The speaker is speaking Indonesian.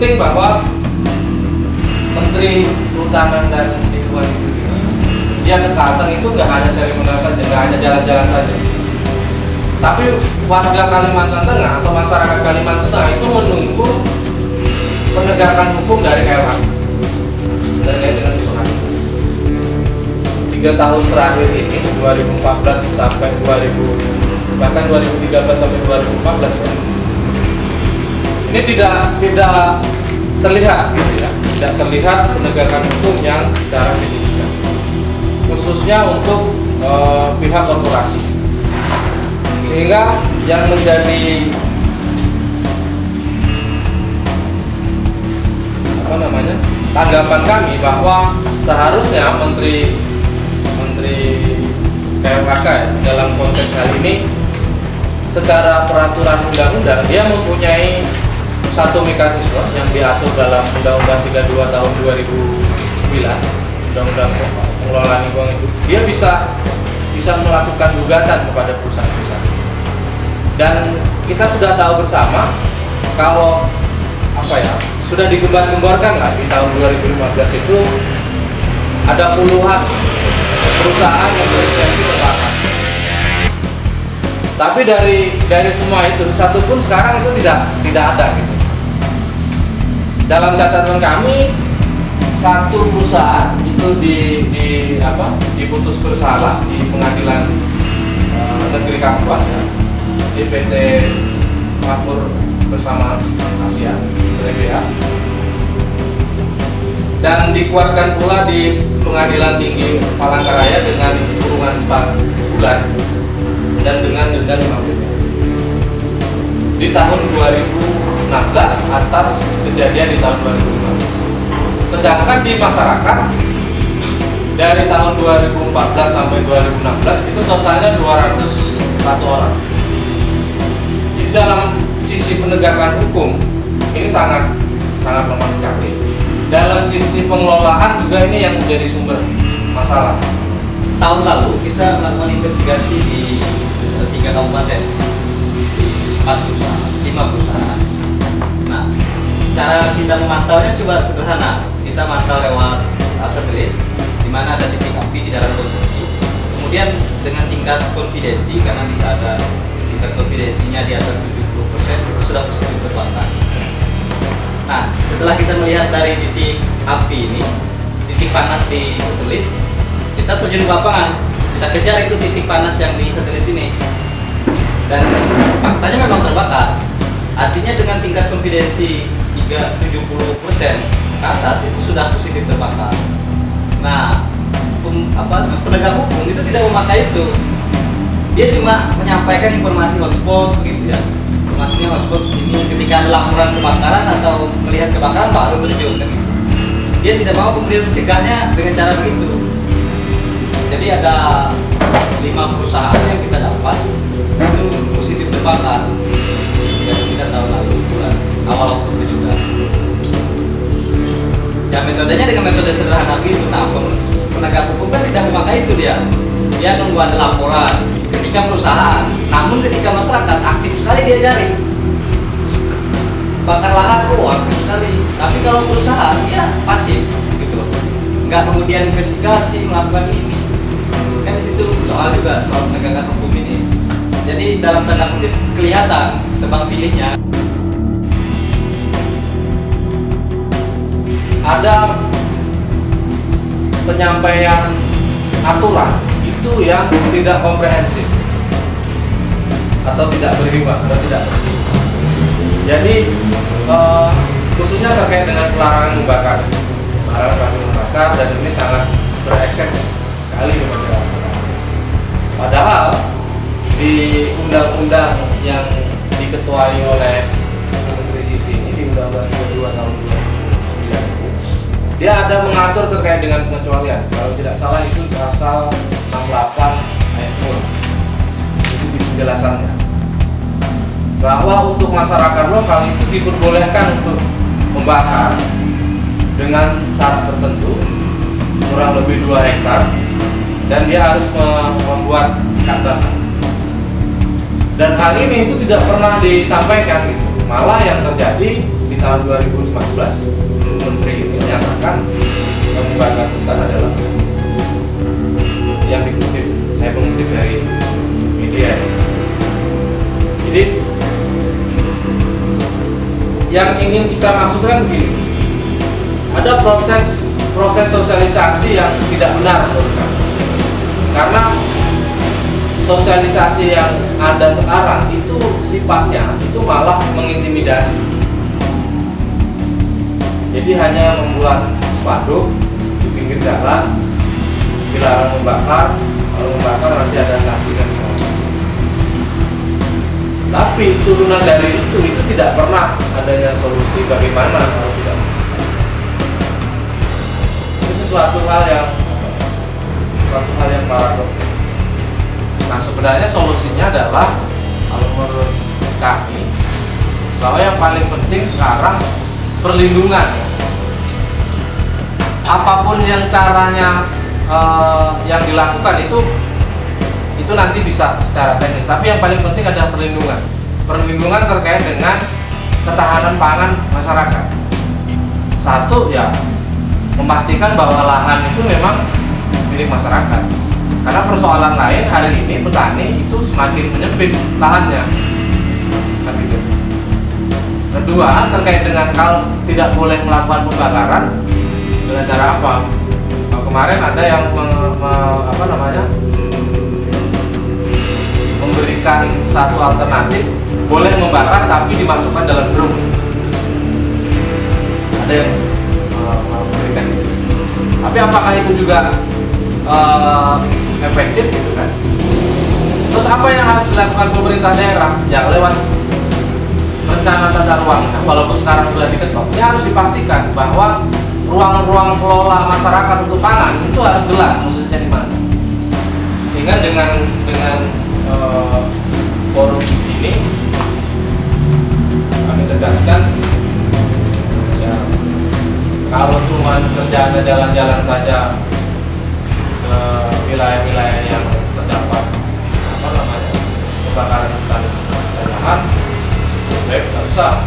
penting bahwa Menteri Kehutanan dan Lingkungan Hidup dia ke Kalteng itu nggak hanya seremonial saja, nggak hanya jalan-jalan saja, tapi warga Kalimantan Tengah atau masyarakat Kalimantan Tengah itu menunggu penegakan hukum dari KLHK terkait dengan usaha. 3 tahun terakhir ini 2014 sampai 2000 bahkan 2013 sampai 2014 ini tidak terlihat gitu ya, tidak terlihat penegakan hukum yang secara signifikan khususnya untuk pihak korporasi, sehingga yang menjadi tanggapan kami bahwa seharusnya Menteri KLHK dalam konteks hal ini secara peraturan undang-undang dia mempunyai satu mekanisme yang diatur dalam Undang-Undang 32 tahun 2009 Undang-Undang Pengelolaan Lingkungan Hidup. Dia bisa melakukan gugatan kepada perusahaan-perusahaan. Dan kita sudah tahu bersama kalau sudah digembar-gemborkan lah di tahun 2015 itu ada puluhan perusahaan yang berlisensi terbakar. Tapi dari semua itu satu pun sekarang itu tidak ada gitu. Dalam catatan kami satu perusahaan itu diputus bersalah di pengadilan negeri Kapuas ya, di PT Makmur Bersama Asia (PBA), dan dikuatkan pula di Pengadilan Tinggi Palangkaraya dengan kurungan 4 bulan dan dengan denda 5 miliar di tahun 2016 atas kejadian di tahun 2015. Sedangkan di masyarakat dari tahun 2014 sampai 2016 itu totalnya 201 orang. Jadi dalam sisi penegakan hukum ini sangat lemah sekali. Dalam sisi pengelolaan juga ini yang menjadi sumber masalah. Tahun lalu kita melakukan investigasi di 3 kabupaten, 4 perusahaan, 5 perusahaan. Nah, cara kita memantaunya coba sederhana. Kita mantau lewat satelit, di mana ada titik api di dalam konsesi. Kemudian dengan tingkat konfidensi, karena bisa ada tingkat konfidensinya di atas 70%, itu sudah positif terbakar. Nah, setelah kita melihat dari titik api ini, titik panas di satelit, kita terjun ke lapangan, kita kejar itu titik panas yang di satelit ini, dan faktanya memang terbakar. Artinya dengan tingkat konfidensi 70% ke atas itu sudah positif terbakar. Nah, penegak hukum itu tidak memakai itu. Dia cuma menyampaikan informasi hotspot begitu ya. Informasinya hotspot sini, ketika ada laporan kebakaran atau melihat kebakaran baru terjun kan gitu. Dia tidak mau kemudian mencegahnya dengan cara begitu. Jadi ada 5 perusahaan yang kita dapat itu positif terbakar. Investigasi kita tahun lalu bulan awal Oktober juga. Ya metodenya dengan metode sederhana gitu. Nah, penegak hukum kan tidak memakai itu dia nunggu ada laporan ketika perusahaan, namun ketika masyarakat aktif sekali dia cari bakar lahan, aktif sekali. Tapi kalau perusahaan dia pasif gitu loh, nggak kemudian investigasi melakukan ini. Kan di situ soal penegakan hukum ini. Jadi dalam tanda kutip kelihatan tebang pilihnya. Ada penyampaian aturan itu yang tidak komprehensif atau tidak berimbang atau tidak pasti. Jadi khususnya terkait dengan pelarangan membakar, dan ini sangat berekses sekali di masyarakat. Padahal di undang-undang yang diketuai oleh Menteri Siti ini, di Undang-Undang 32 tahun 2009, dia ada mengatur terkait dengan pengecualian. Kalau tidak salah itu pasal 68 ayat 2. Itu di penjelasannya bahwa untuk masyarakat lokal itu diperbolehkan untuk membakar dengan syarat tertentu kurang lebih 2 hektar, dan dia harus membuat sekat bakar. Dan hal ini itu tidak pernah disampaikan gitu. Malah yang terjadi di tahun 2015 Menteri ini menyatakan yang membakar hutan adalah yang dikutip, saya mengutip dari media. Jadi yang ingin kita maksudkan begini, ada proses sosialisasi yang tidak benar menurut kami. Karena sosialisasi yang ada sekarang itu sifatnya itu malah mengintimidasi. Jadi hanya membuat spanduk di pinggir jalan, dilarang membakar, kalau membakar nanti ada sanksi dan sebagainya. Tapi turunan dari itu tidak pernah adanya solusi bagaimana kalau tidak. Ini sesuatu hal yang paradoks. Nah, sebenarnya solusinya adalah kalau menurut kami bahwa yang paling penting sekarang perlindungan. Apapun yang caranya yang dilakukan itu nanti bisa secara teknis, tapi yang paling penting adalah perlindungan terkait dengan ketahanan pangan masyarakat. Satu, ya memastikan bahwa lahan itu memang milik masyarakat, karena persoalan lain hari ini petani itu semakin menyempit lahannya. Kedua, terkait dengan kalau tidak boleh melakukan pembakaran, dengan cara apa? Kemarin ada yang memberikan satu alternatif, boleh membakar tapi dimasukkan dalam drum. Ada yang memberikan itu. Tapi apakah itu juga efektif gitu kan? Terus apa yang harus dilakukan pemerintah daerah? Ya lewat rencana tata ruang, walaupun sekarang sudah diketok, ya harus dipastikan bahwa ruang-ruang kelola masyarakat untuk pangan itu harus jelas khususnya di mana. Sehingga dengan forum ini kami tegaskan, ya, kalau cuma kerjaannya jalan-jalan saja ke wilayah-wilayah yang terdapat kebakaran hutan dan lahan, baik nggak usah.